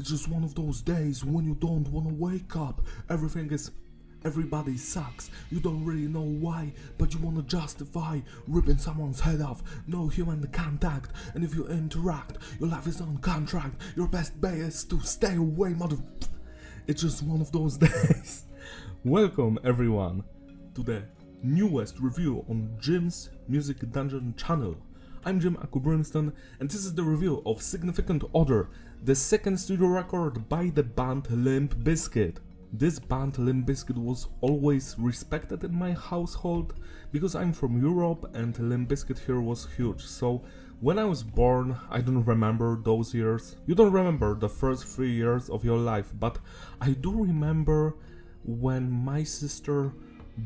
It's just one of those days when you don't wanna wake up. Everybody sucks. You don't really know why, but you wanna justify ripping someone's head off. No human contact, and if you interact, your life is on contract. Your best bet is to stay away, mother. It's just one of those days. Welcome everyone to the newest review on Jim's Music Dungeon channel. I'm Jim Brimstone, and this is the review of Significant Other, the second studio record by the band Limp Bizkit. This band Limp Bizkit was always respected in my household because I'm from Europe and Limp Bizkit here was huge. So when I was born, I don't remember those years. You don't remember the first 3 years of your life, but I do remember when my sister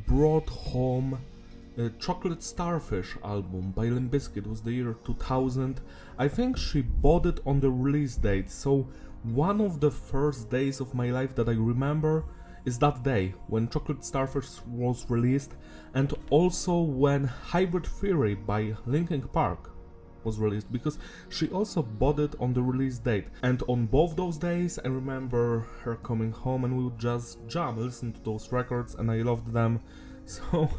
brought home a Chocolate Starfish album by Limp Bizkit. It was the year 2000. I think she bought it on the release date, so one of the first days of my life that I remember is that day when Chocolate Starfish was released, and also when Hybrid Theory by Linkin Park was released, because she also bought it on the release date. And on both those days I remember her coming home and we would just jam, listen to those records, and I loved them. So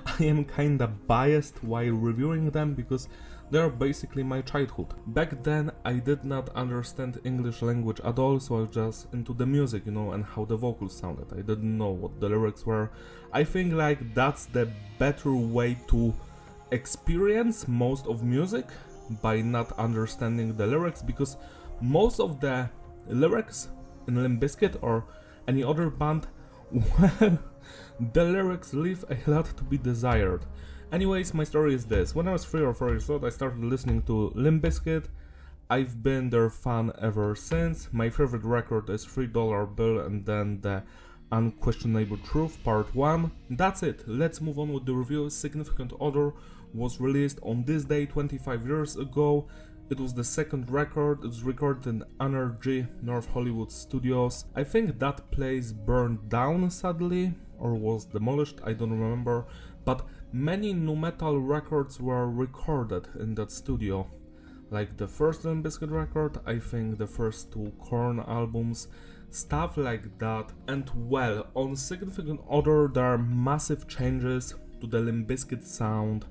I am kinda biased while reviewing them because they're basically my childhood. Back then I did not understand English language at all, so I was just into the music, and how the vocals sounded. I didn't know what the lyrics were. I think that's the better way to experience most of music, by not understanding the lyrics, because most of the lyrics in Limp Bizkit or any other band, well, the lyrics leave a lot to be desired. Anyways, my story is this. When I was 3 or 4 years old, I started listening to Limp Bizkit. I've been their fan ever since. My favorite record is $3 Bill and then the Unquestionable Truth Part 1. That's it. Let's move on with the review. Significant Other was released on this day 25 years ago. It was the second record. It was recorded in Energy, North Hollywood Studios. I think that place burned down sadly, or was demolished, I don't remember. But many nu metal records were recorded in that studio. Like the first Limp Bizkit record, I think the first 2 Korn albums, stuff like that. And well, on Significant Other there are massive changes to the Limp Bizkit sound.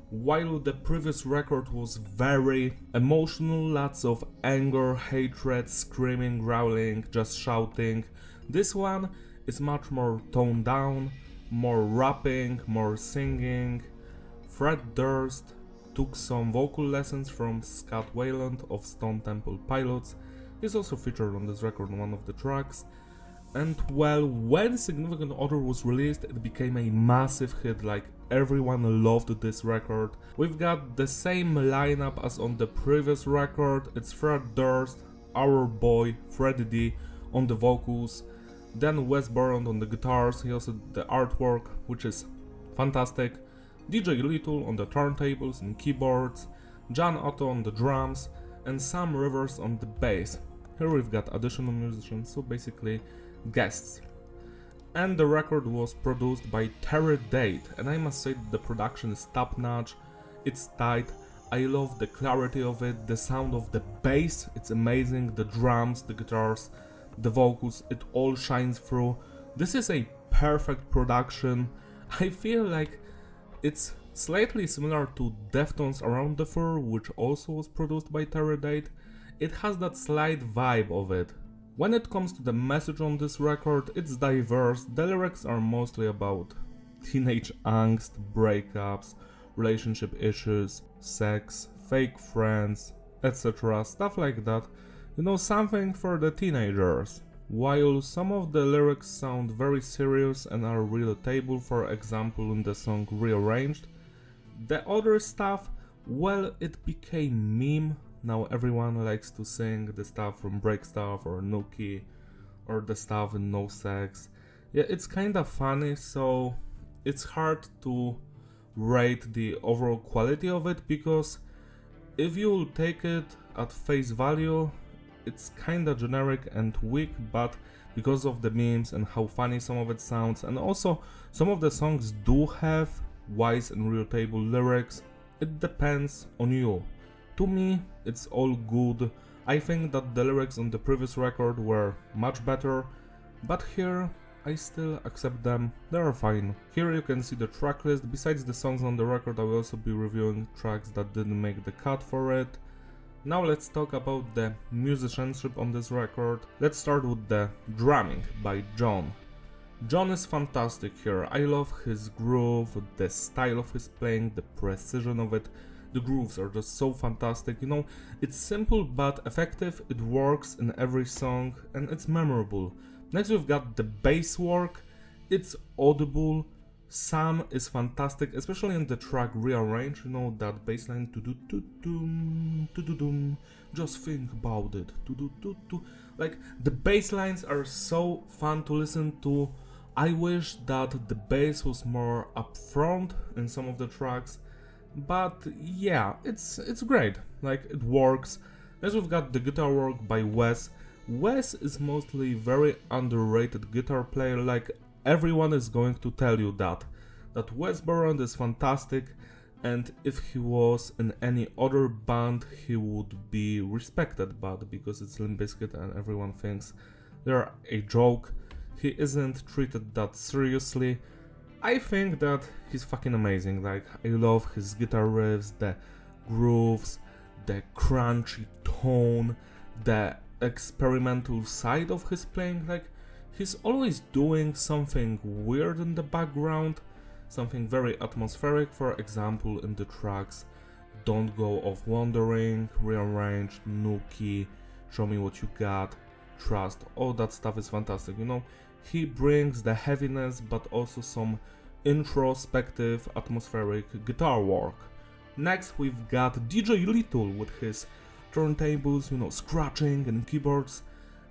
While the previous record was very emotional, lots of anger, hatred, screaming, growling, just shouting, this one is much more toned down, more rapping, more singing. Fred Durst took some vocal lessons from Scott Weiland of Stone Temple Pilots. He's also featured on this record on one of the tracks. And well, when Significant Other was released, it became a massive hit. Like, everyone loved this record. We've got the same lineup as on the previous record. It's Fred Durst, our boy Freddie D on the vocals, then Wes Borland on the guitars. He also did the artwork, which is fantastic. DJ Little on the turntables and keyboards, John Otto on the drums, and Sam Rivers on the bass. Here we've got additional musicians, so basically guests. And the record was produced by Terry Date, and I must say that the production is top notch. It's tight. I love the clarity of it, the sound of the bass, it's amazing, the drums, the guitars, the vocals, it all shines through. This is a perfect production. I feel like it's slightly similar to Deftones' Around the Fur, which also was produced by Terry Date. It has that slight vibe of it. When it comes to the message on this record, it's diverse. The lyrics are mostly about teenage angst, breakups, relationship issues, sex, fake friends, etc. Stuff like that. Something for the teenagers. While some of the lyrics sound very serious and are relatable, for example in the song Rearranged, the other stuff, well, it became meme. Now everyone likes to sing the stuff from Break Stuff or Nookie, or the stuff in No Sex. Yeah, it's kinda funny, so it's hard to rate the overall quality of it, because if you take it at face value, it's kinda generic and weak, but because of the memes and how funny some of it sounds, and also some of the songs do have wise and relatable lyrics, it depends on you. To me, it's all good. I think that the lyrics on the previous record were much better, but here I still accept them, they are fine. Here you can see the track list. Besides the songs on the record, I will also be reviewing tracks that didn't make the cut for it. Now let's talk about the musicianship on this record. Let's start with the drumming by John. John is fantastic here. I love his groove, the style of his playing, the precision of it. The grooves are just so fantastic, you know, it's simple but effective, it works in every song and it's memorable. Next we've got the bass work, it's audible, Sam is fantastic, especially in the track Rearrange, you know, that bass line, just think about it, like the bass lines are so fun to listen to. I wish that the bass was more upfront in some of the tracks, but yeah, it's great, like it works. Next we've got the guitar work by Wes. Wes is mostly very underrated guitar player, like everyone is going to tell you that Wes Borland is fantastic, and if he was in any other band he would be respected, but because it's Limp Bizkit and everyone thinks they're a joke, he isn't treated that seriously. I think that he's fucking amazing, like I love his guitar riffs, the grooves, the crunchy tone, the experimental side of his playing, like he's always doing something weird in the background, something very atmospheric, for example in the tracks Don't Go Off Wandering, Rearrange, Nookie, Show Me What You Got, Trust, all that stuff is fantastic, you know. He brings the heaviness but also some introspective atmospheric guitar work. Next we've got DJ Little with his turntables, you know, scratching and keyboards.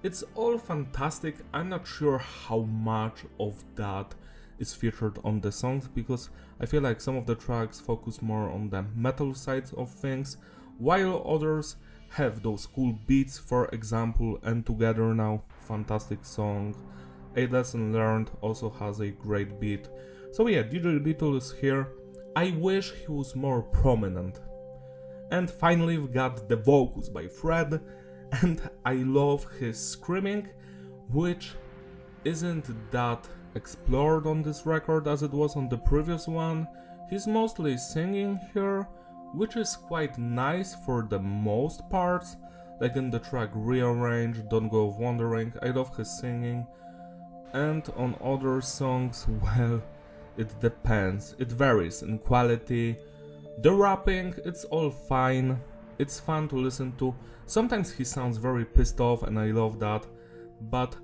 It's all fantastic. I'm not sure how much of that is featured on the songs because I feel like some of the tracks focus more on the metal side of things, while others have those cool beats, for example, And Together Now, fantastic song. A Lesson Learned also has a great beat. So yeah, DJ Little is here. I wish he was more prominent. And finally we've got the vocals by Fred, and I love his screaming, which isn't that explored on this record as it was on the previous one. He's mostly singing here, which is quite nice for the most parts, like in the track Rearrange, Don't Go Off Wandering, I love his singing. And on other songs, well, it depends, it varies in quality. The rapping, it's all fine, it's fun to listen to. Sometimes he sounds very pissed off and I love that, but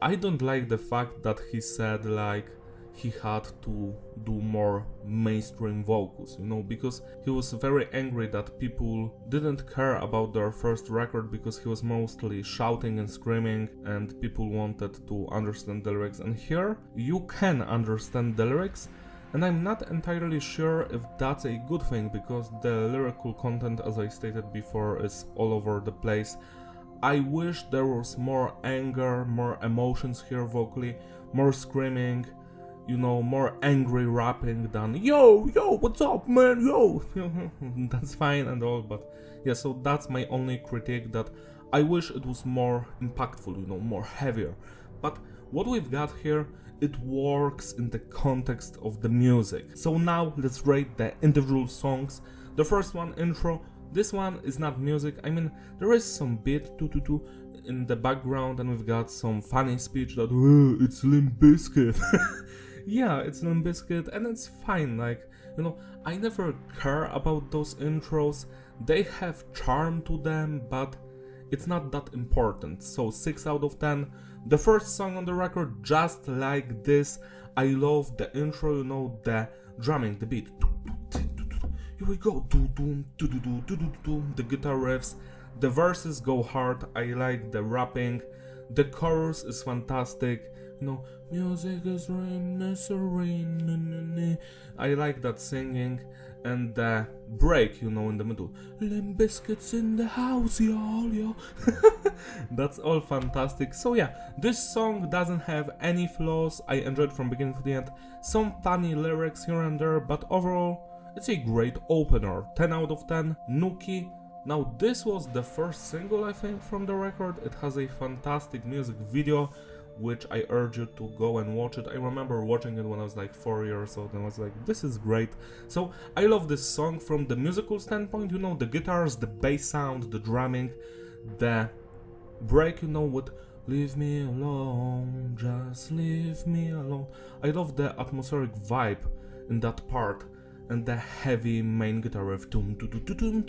I don't like the fact that he said like he had to do more mainstream vocals, you know, because he was very angry that people didn't care about their first record because he was mostly shouting and screaming and people wanted to understand the lyrics. And here you can understand the lyrics, and I'm not entirely sure if that's a good thing because the lyrical content, as I stated before, is all over the place. I wish there was more anger, more emotions here vocally, more screaming, you know, more angry rapping than yo, what's up, man, yo. That's fine and all, but yeah, so that's my only critique, that I wish it was more impactful, you know, more heavier. But what we've got here, it works in the context of the music. So now let's rate the individual songs. The first one, Intro. This one is not music, I mean, there is some beat in the background and we've got some funny speech that it's Limp Bizkit. Yeah, it's Limp Bizkit and it's fine, like, you know, I never care about those intros. They have charm to them, but it's not that important, so 6 out of 10. The first song on the record, Just Like This, I love the intro, you know, the drumming, the beat. Here we go, the guitar riffs, the verses go hard, I like the rapping, the chorus is fantastic, you know, music is necessary, I like that singing, and the break, you know, in the middle, Limp Bizkit's in the house, y'all. That's all fantastic. So yeah, this song doesn't have any flaws, I enjoyed from beginning to the end, some funny lyrics here and there, but overall, it's a great opener, 10 out of 10. Nookie, Now this was the first single, I think, from the record. It has a fantastic music video, which I urge you to go and watch it. I remember watching it when I was like 4 years old and I was like, this is great. So I love this song from the musical standpoint, you know, the guitars, the bass sound, the drumming, the break, you know, with leave me alone, just leave me alone. I love the atmospheric vibe in that part and the heavy main guitar riff. That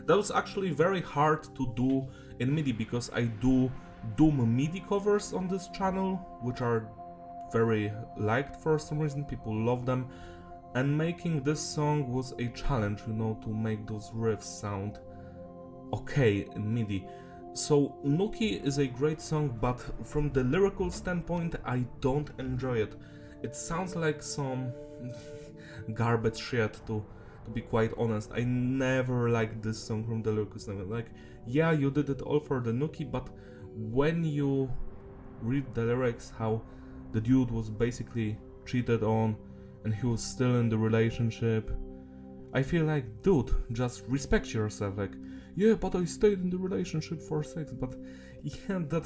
was actually very hard to do in MIDI because I do Doom MIDI covers on this channel, which are very liked for some reason, people love them, and making this song was a challenge, you know, to make those riffs sound okay in MIDI. So Nuki is a great song, but from the lyrical standpoint I don't enjoy it. It sounds like some garbage shit, to be quite honest. I never liked this song from the lyrical standpoint. Like, yeah, you did it all for the Nuki, but when you read the lyrics, how the dude was basically cheated on and he was still in the relationship, I feel like, dude, just respect yourself. Like, yeah, but I stayed in the relationship for sex. But yeah, that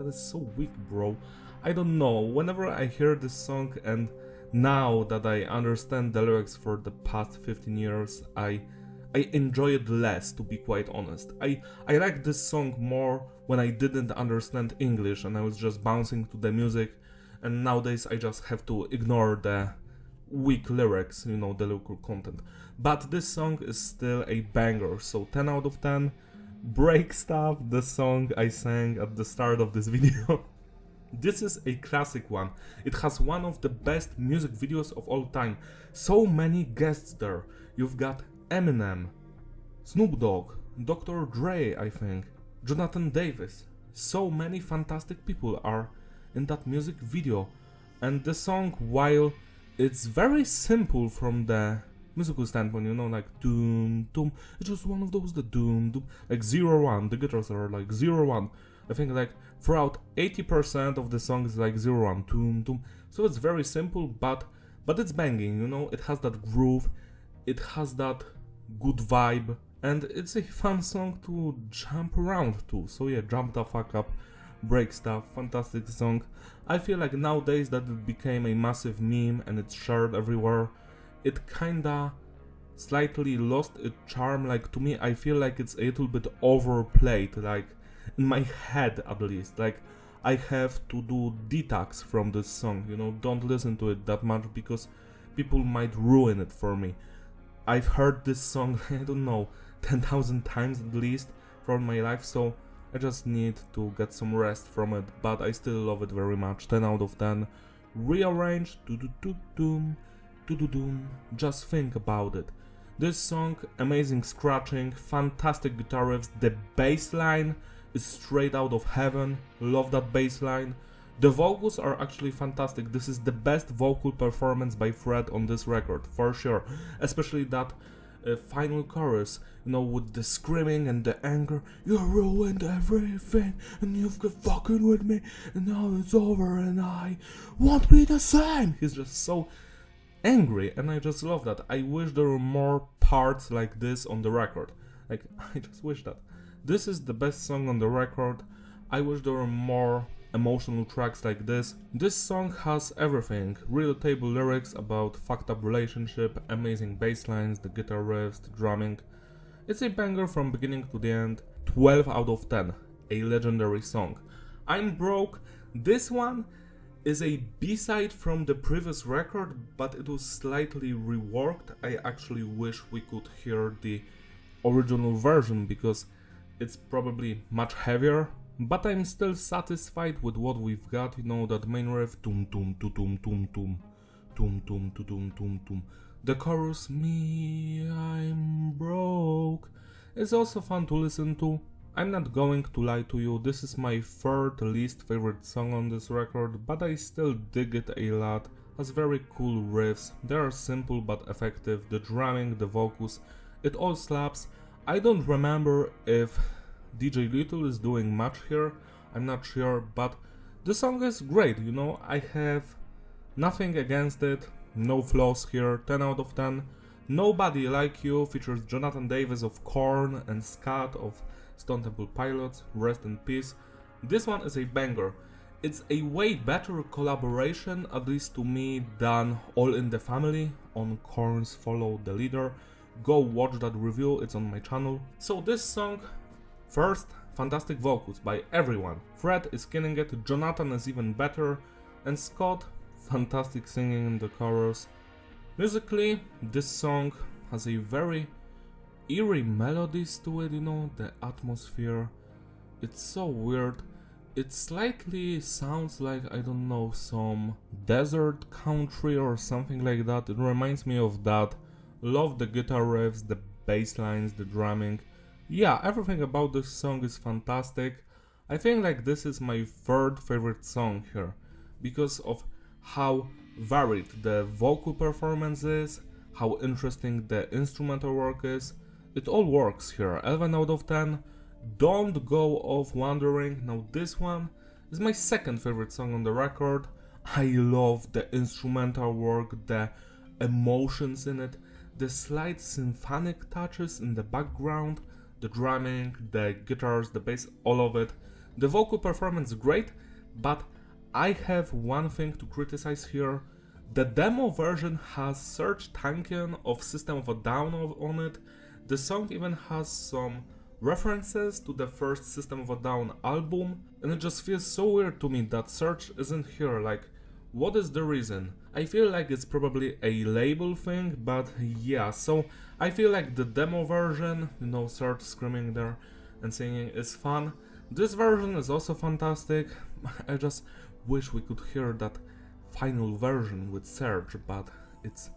is so weak, bro. I don't know. Whenever I hear this song, and now that I understand the lyrics for the past 15 years, I enjoy it less, to be quite honest. I like this song more when I didn't understand English and I was just bouncing to the music, and nowadays I just have to ignore the weak lyrics, you know, the lyrical content. But this song is still a banger, so 10 out of 10. Break Stuff, the song I sang at the start of this video. This is a classic one. It has one of the best music videos of all time. So many guests there. You've got Eminem, Snoop Dogg, Dr. Dre, I think, Jonathan Davis. So many fantastic people are in that music video. And the song, while it's very simple from the musical standpoint, you know, like doom, doom, it's just one of those, the doom, doom, like 0-1, the guitars are like 0-1. I think like throughout 80% of the song is like 0-1, doom, doom. So it's very simple, but it's banging, you know, it has that groove, it has that good vibe, and it's a fun song to jump around to. So yeah, jump the fuck up, Break Stuff, fantastic song. I feel like nowadays that it became a massive meme and it's shared everywhere. It kinda slightly lost its charm. Like, to me, I feel like it's a little bit overplayed, like in my head at least. Like, I have to do detox from this song, you know, don't listen to it that much because people might ruin it for me. I've heard this song, I don't know, 10,000 times at least throughout my life, so I just need to get some rest from it, but I still love it very much. 10 out of 10. Rearranged, do-do-do-doom, do-do-doom, just think about it. This song, amazing scratching, fantastic guitar riffs, the bass line is straight out of heaven, love that bass line. The vocals are actually fantastic. This is the best vocal performance by Fred on this record, for sure. Especially that final chorus, you know, with the screaming and the anger. You ruined everything and you've got fucking with me and now it's over and I won't be the same. He's just so angry and I just love that. I wish there were more parts like this on the record. Like, I just wish that. This is the best song on the record. I wish there were more emotional tracks like this. This song has everything. Relatable lyrics about fucked up relationship, amazing bass lines, the guitar riffs, the drumming. It's a banger from beginning to the end. 12 out of 10. A legendary song. I'm Broke. This one is a B-side from the previous record, but it was slightly reworked. I actually wish we could hear the original version because it's probably much heavier. But I'm still satisfied with what we've got, you know, that main riff, tum tum tum tum tum tum tum tum tum tum tum. The chorus, me, I'm broke, is also fun to listen to. I'm not going to lie to you, this is my third least favorite song on this record, but I still dig it a lot. Has very cool riffs, they are simple but effective, the drumming, the vocals, it all slaps. I don't remember if DJ Little is doing much here, I'm not sure, but the song is great, you know, I have nothing against it, no flaws here, 10 out of 10. Nobody Like You features Jonathan Davis of Korn and Scott of Stone Temple Pilots, rest in peace. This one is a banger. It's a way better collaboration, at least to me, than All in the Family on Korn's Follow the Leader. Go watch that review, it's on my channel. So this song, first, fantastic vocals by everyone. Fred is killing it, Jonathan is even better, and Scott, fantastic singing in the chorus. Musically, this song has a very eerie melodies to it, you know, the atmosphere. It's so weird. It slightly sounds like, I don't know, some desert country or something like that. It reminds me of that. Love the guitar riffs, the bass lines, the drumming. Yeah, everything about this song is fantastic. I think like this is my third favorite song here because of how varied the vocal performance is, how interesting the instrumental work is. It all works here. 11 out of 10. Don't go off wondering. Now this one is my second favorite song on the record. I love the instrumental work, the emotions in it, the slight symphonic touches in the background, the drumming, the guitars, the bass, all of it. The vocal performance is great, but I have one thing to criticize here. The demo version has Serj Tankian of System of a Down on it. The song even has some references to the first System of a Down album, and it just feels so weird to me that Serj isn't here. Like, what is the reason? I feel like it's probably a label thing, but yeah, so I feel like the demo version, you know, Serj screaming there and singing is fun. This version is also fantastic. I just wish we could hear that final version with Serj, but it's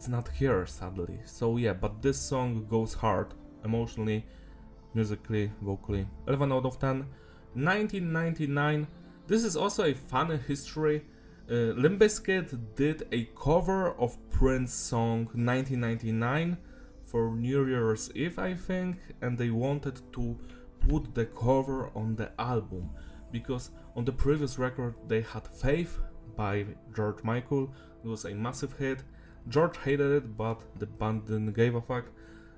not here, sadly. So yeah, but this song goes hard, emotionally, musically, vocally. 11 out of 10. 1999. This is also a funny history. Limp Bizkit did a cover of Prince's song 1999 for New Year's Eve, I think, and they wanted to put the cover on the album because on the previous record they had Faith by George Michael. It was a massive hit. George hated it, but the band didn't give a fuck,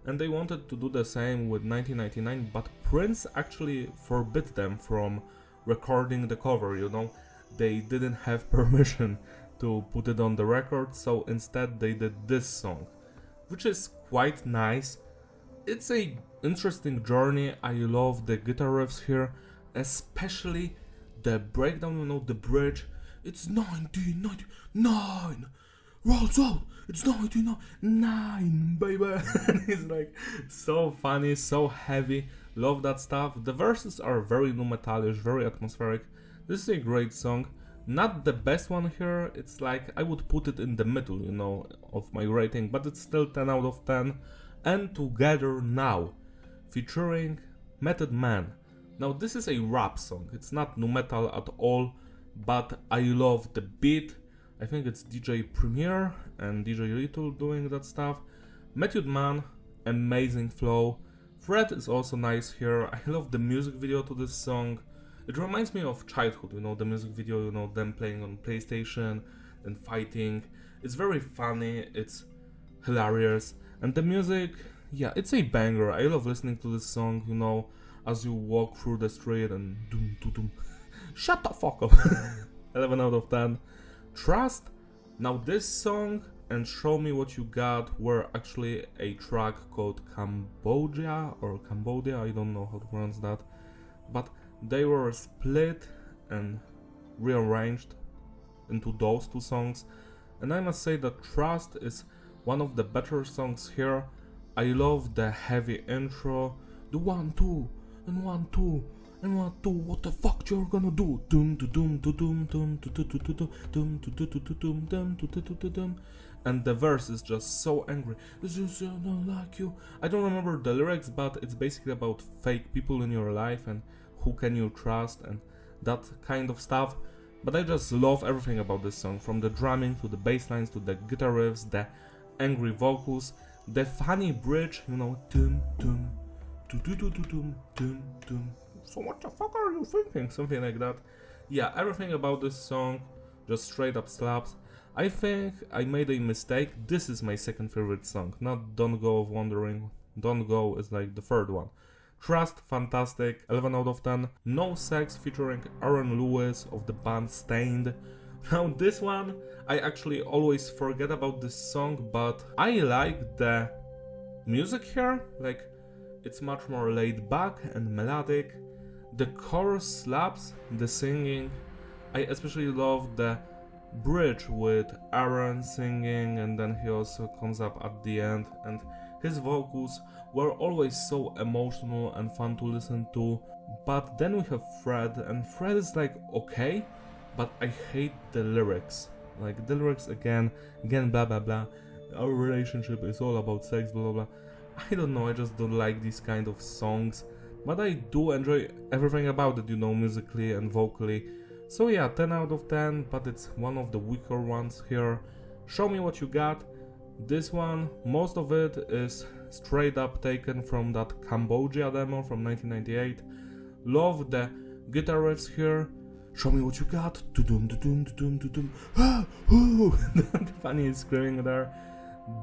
and they wanted to do the same with 1999, but Prince actually forbid them from recording the cover, you know. They didn't have permission to put it on the record, so instead they did this song, which is quite nice. It's a interesting journey. I love the guitar riffs here, especially the breakdown, you know, the bridge. It's 1999, rolls out, it's 1999, baby. And it's like so funny, so heavy. Love that stuff. The verses are very nu metalish, very atmospheric. This is a great song. Not the best one here. It's like I would put it in the middle, you know, of my rating, but it's still 10 out of 10. And Together Now, featuring Method Man. Now this is a rap song. It's not nu metal at all, but I love the beat. I think it's DJ Premier and DJ Little doing that stuff. Method Man, amazing flow. Fred is also nice here. I love the music video to this song. It reminds me of childhood, you know, the music video, you know, them playing on PlayStation and fighting. It's very funny, it's hilarious. And the music, yeah, it's a banger. I love listening to this song, you know, as you walk through the street and doom, doom, doom. Shut the fuck up. 11 out of 10. Trust. Now this song and Show Me What You Got were actually a track called Cambodia, I don't know how to pronounce that, but they were split and rearranged into those two songs, and I must say that Trust is one of the better songs here. I love the heavy intro, the 1 2 and 1 2 and 1 2. What the fuck you're gonna do? Dum dum dum dum dum dum dum dum. And the verse is just so angry. This is not like you. I don't remember the lyrics, but it's basically about fake people in your life and who can you trust and that kind of stuff. But I just love everything about this song, from the drumming to the bass lines to the guitar riffs, the angry vocals, the funny bridge, you know, dum dum dum dum dum dum dum. So what the fuck are you thinking? Something like that. Yeah, everything about this song just straight up slaps. I think I made a mistake. This is my second favorite song, not Don't Go of Wandering. Don't Go is like the third one. Trust, fantastic, 11 out of 10. No Sex featuring Aaron Lewis of the band Stained. Now this one, I actually always forget about this song, but I like the music here. Like, it's much more laid back and melodic. The chorus slaps, the singing. I especially love the bridge with Aaron singing, and then he also comes up at the end, and his vocals were always so emotional and fun to listen to. But then we have Fred, and Fred is like okay, but I hate the lyrics. Like the lyrics again blah blah blah. Our relationship is all about sex, blah blah blah. I don't know, I just don't like these kind of songs, but I do enjoy everything about it, you know, musically and vocally. So yeah, 10 out of 10, but it's one of the weaker ones here. Show Me What You Got. This one, most of it is straight up taken from that Cambodia demo from 1998. Love the guitar riffs here. Show me what you got. Do-dum, do-dum, do-dum, do-dum. Ah, ooh. The funny screaming there.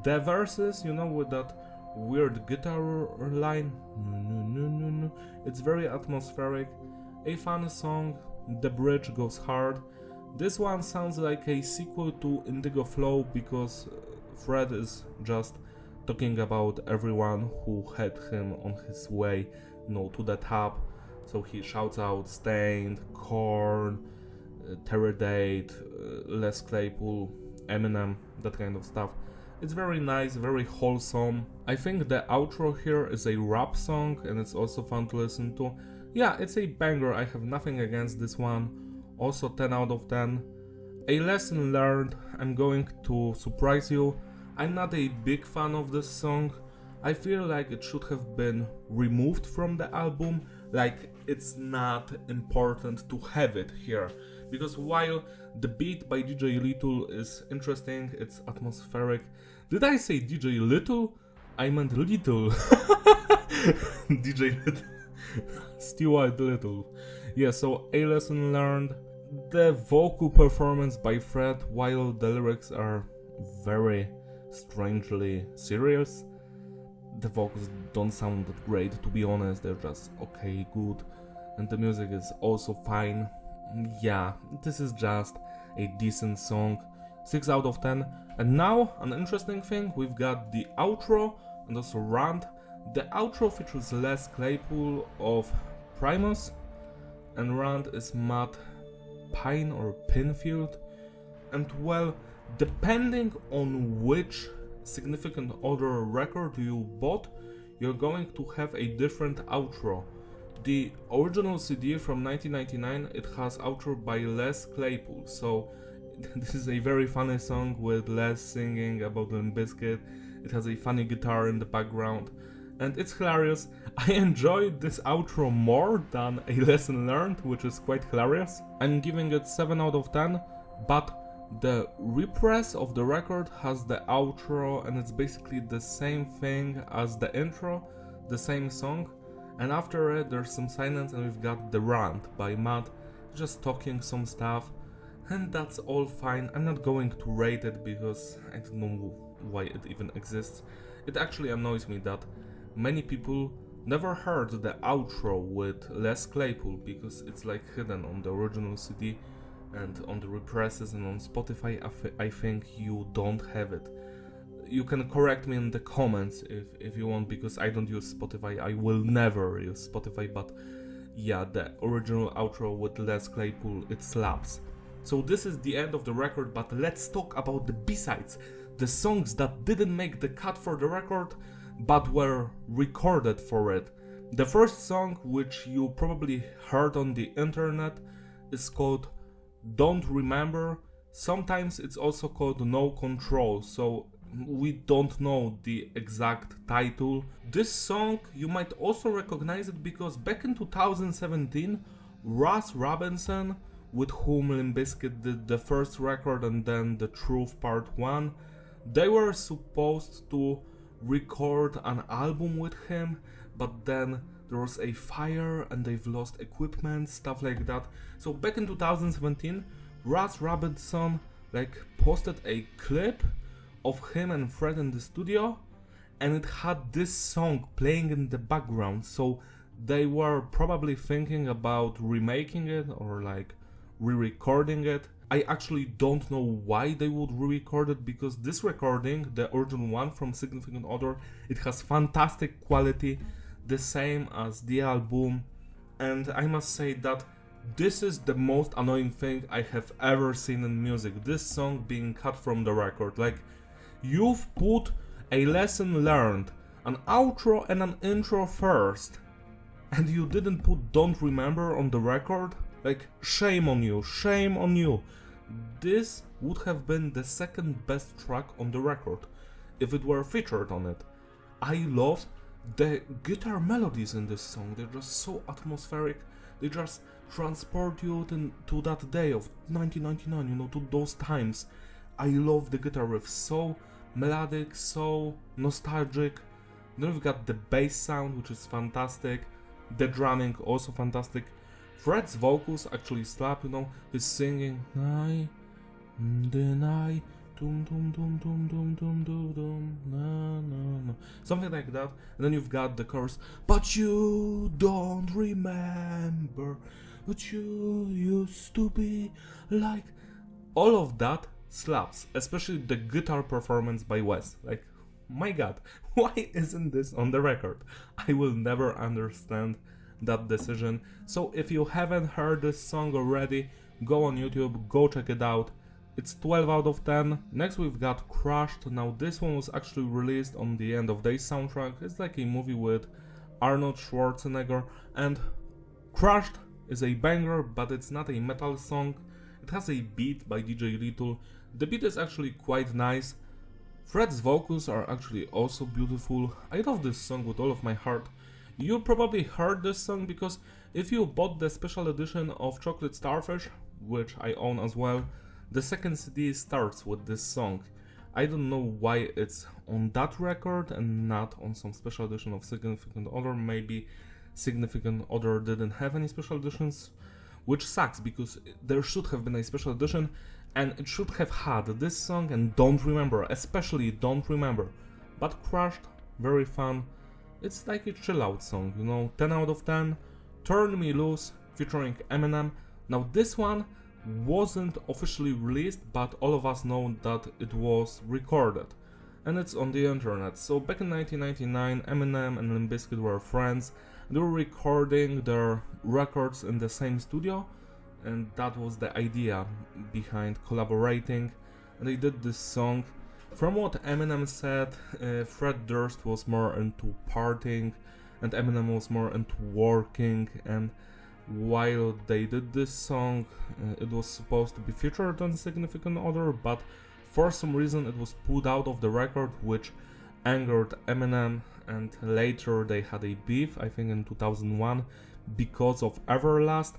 The verses, you know, with that weird guitar line. No. It's very atmospheric. A fun song. The bridge goes hard. This one sounds like a sequel to Indigo Flow because Fred is just talking about everyone who had him on his way, you know, to the top. So he shouts out Stained, Korn, Terror Date, Les Claypool, Eminem, that kind of stuff. It's very nice, very wholesome. I think the outro here is a rap song and it's also fun to listen to. Yeah, it's a banger, I have nothing against this one. Also 10 out of 10. A lesson learned, I'm going to surprise you. I'm not a big fan of this song. I feel like it should have been removed from the album. Like, it's not important to have it here. Because while the beat by DJ Little is interesting, it's atmospheric. Did I say DJ Little? I meant Little. DJ Little. Stuart Little. Yeah, so A Lesson Learned. The vocal performance by Fred, while the lyrics are very strangely serious, the vocals don't sound that great, to be honest. They're just okay, good, and the music is also fine. Yeah, this is just a decent song, 6 out of 10. And now, an interesting thing, we've got the outro and also Rant. The outro features Les Claypool of Primus, and Rant is Matt Pine or Pinfield. And well, depending on which significant other record you bought, you're going to have a different outro. The original CD from 1999, it has outro by Les Claypool, so this is a very funny song with Les singing about Limp Bizkit. It has a funny guitar in the background, and it's hilarious. I enjoyed this outro more than A Lesson Learned, which is quite hilarious. I'm giving it 7 out of 10, but the repress of the record has the outro, and it's basically the same thing as the intro, the same song, and after it there's some silence and we've got the Rant by Matt just talking some stuff, and that's all fine. I'm not going to rate it because I don't know why it even exists. It actually annoys me that many people never heard the outro with Les Claypool because it's like hidden on the original CD. And on the represses and on Spotify, I think you don't have it. You can correct me in the comments if you want, because I don't use Spotify. I will never use Spotify, but yeah, the original outro with Les Claypool, it slaps. So this is the end of the record, but let's talk about the B-sides. The songs that didn't make the cut for the record, but were recorded for it. The first song, which you probably heard on the internet, is called Don't Remember. Sometimes it's also called No Control, so we don't know the exact title. This song, you might also recognize it because back in 2017, Russ Robinson, with whom Limp Bizkit did the first record and then The Truth Part 1, they were supposed to record an album with him, but then there was a fire and they've lost equipment, stuff like that. So back in 2017, Russ Robinson like posted a clip of him and Fred in the studio, and it had this song playing in the background, so they were probably thinking about remaking it or like re-recording it. I actually don't know why they would re-record it, because this recording, the original one from Significant Other, it has fantastic quality, the same as the album, and I must say that this is the most annoying thing I have ever seen in music, this song being cut from the record. Like, you've put a lesson learned, an outro and an intro first, and you didn't put Don't Remember on the record? Like, shame on you, shame on you. This would have been the second best track on the record if it were featured on it. I love the guitar melodies in this song, they're just so atmospheric, they just transport you to that day of 1999, you know, to those times. I love the guitar riff, so melodic, so nostalgic. Then we've got the bass sound, which is fantastic, the drumming also fantastic. Fred's vocals actually slap, you know, he's singing I deny dum dum dum dum dum dum dum dum na na na, something like that. And then you've got the chorus, but you don't remember what you used to be like. All of that slaps, especially the guitar performance by Wes. Like, my god, why isn't this on the record? I will never understand that decision. So if you haven't heard this song already, go on YouTube, go check it out. It's 12 out of 10. Next we've got Crushed. Now this one was actually released on the End of Days soundtrack. It's like a movie with Arnold Schwarzenegger, and Crushed is a banger, but it's not a metal song. It has a beat by DJ Little. The beat is actually quite nice. Fred's vocals are actually also beautiful. I love this song with all of my heart. You probably heard this song because if you bought the special edition of Chocolate Starfish, which I own as well, the second CD starts with this song. I don't know why it's on that record and not on some special edition of Significant Other. Maybe Significant Other didn't have any special editions, which sucks because there should have been a special edition and it should have had this song and Don't Remember, especially Don't Remember. But Crushed, very fun. It's like a chill out song, you know, 10 out of 10. Turn Me Loose featuring Eminem. Now this one wasn't officially released, but all of us know that it was recorded and it's on the internet. So back in 1999, Eminem and Limp Bizkit were friends. They were recording their records in the same studio, and that was the idea behind collaborating, and they did this song. From what Eminem said, Fred Durst was more into partying and Eminem was more into working, and while they did this song, it was supposed to be featured on Significant Other, but for some reason it was pulled out of the record, which angered Eminem, and later they had a beef, I think in 2001, because of Everlast.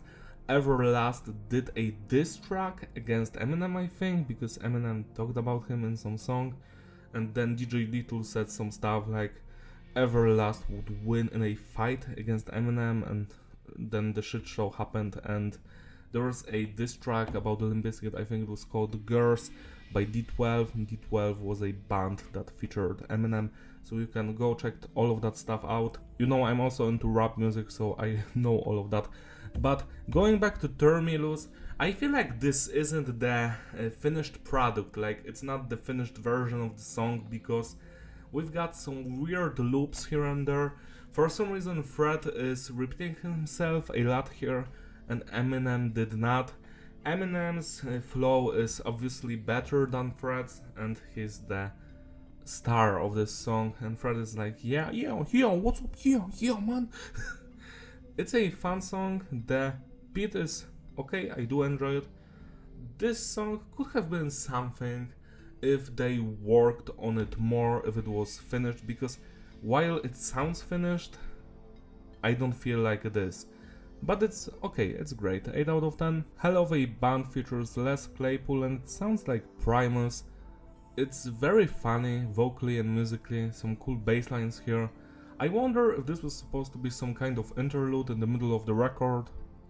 Everlast did a diss track against Eminem, I think, because Eminem talked about him in some song, and then DJ Little said some stuff like Everlast would win in a fight against Eminem, and then the shit show happened, and there was a diss track about the Limp Bizkit, I think it was called Girls, by D12. D12 was a band that featured Eminem, so you can go check all of that stuff out. You know, I'm also into rap music, so I know all of that. But going back to Turn Me Loose, I feel like this isn't the finished product, like it's not the finished version of the song, because we've got some weird loops here and there. For some reason Fred is repeating himself a lot here and Eminem did not. Eminem's flow is obviously better than Fred's, and he's the star of this song, and Fred is like, yeah, what's up, yeah, man. It's a fun song, the beat is okay, I do enjoy it. This song could have been something if they worked on it more, if it was finished, because while it sounds finished, I don't feel like it is. But it's okay, it's great, 8 out of 10. Hell of a Band features Les Claypool and it sounds like Primus. It's very funny, vocally and musically, some cool bass lines here. I wonder if this was supposed to be some kind of interlude in the middle of the record.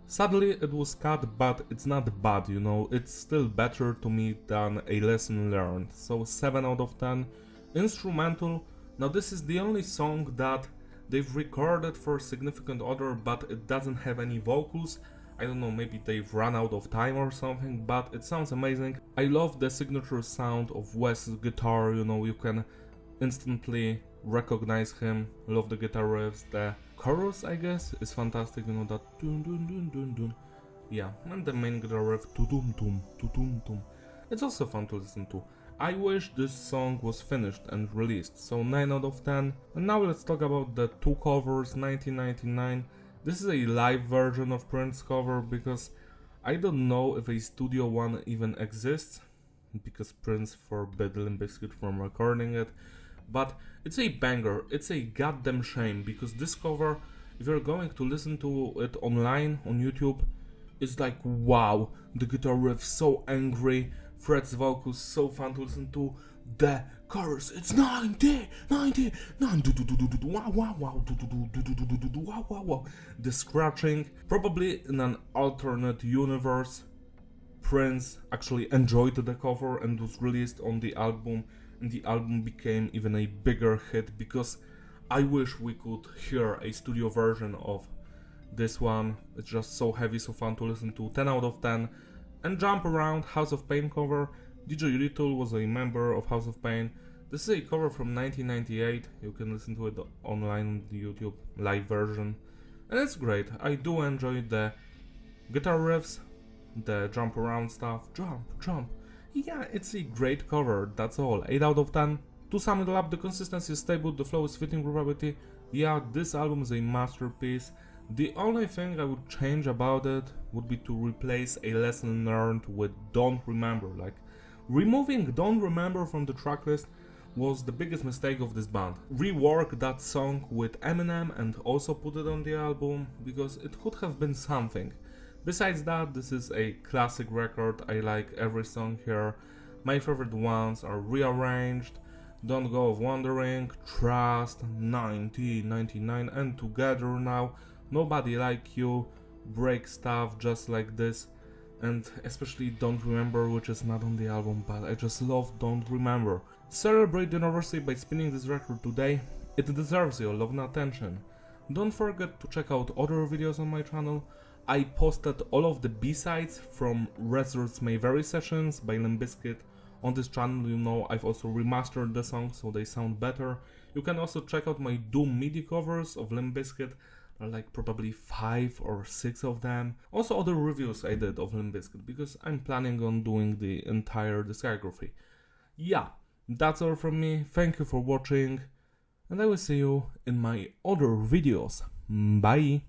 Sadly it was cut, but it's not bad, you know, it's still better to me than A Lesson Learned, so 7 out of 10. Instrumental, now this is the only song that they've recorded for Significant Other, but it doesn't have any vocals. I don't know, maybe they've run out of time or something, but it sounds amazing. I love the signature sound of Wes's guitar, you know, you can instantly recognize him. Love the guitar riffs. The chorus, I guess, is fantastic, you know, that dun dun dun dun dun. Yeah, and the main guitar riff, tu dum dum, tu dum dum. It's also fun to listen to. I wish this song was finished and released, so 9 out of 10. And now let's talk about the two covers, 1999. This is a live version of Prince's cover, because I don't know if a studio one even exists, because Prince forbid Limp Bizkit from recording it. But it's a banger, it's a goddamn shame, because this cover, if you're going to listen to it online on YouTube, it's like wow, the guitar riff so angry, Fred's vocals so fun to listen to, the chorus, it's 90, wow, wow, wow, wow, wow, wow. The scratching, probably in an alternate universe, Prince actually enjoyed the cover and was released on the album, and the album became even a bigger hit, because I wish we could hear a studio version of this one. It's just so heavy, so fun to listen to, 10 out of 10. And Jump Around, House of Pain cover. DJ Little was a member of House of Pain. This is a cover from 1998, you can listen to it online on the YouTube live version. And it's great, I do enjoy the guitar riffs, the jump around stuff, jump. Yeah, it's a great cover, that's all, 8 out of 10. To sum it up, the consistency is stable, the flow is fitting probability. Yeah, this album is a masterpiece. The only thing I would change about it would be to replace A Lesson Learned with Don't Remember. Like, removing Don't Remember from the tracklist was the biggest mistake of this band. Rework that song with Eminem and also put it on the album, because it could have been something. Besides that, this is a classic record, I like every song here. My favorite ones are Rearranged, Don't Go of Wandering, Trust, 1999 and Together Now, Nobody Like You, Break Stuff Just Like This, and especially Don't Remember, which is not on the album, but I just love Don't Remember. Celebrate the anniversary by spinning this record today, it deserves your love and attention. Don't forget to check out other videos on my channel. I posted all of the B-sides from Resorts May Vary sessions by Limp Bizkit on this channel. You know, I've also remastered the songs so they sound better. You can also check out my Doom MIDI covers of Limp Bizkit. There are like probably 5 or 6 of them. Also other reviews I did of Limp Bizkit, because I'm planning on doing the entire discography. Yeah, that's all from me. Thank you for watching, and I will see you in my other videos. Bye!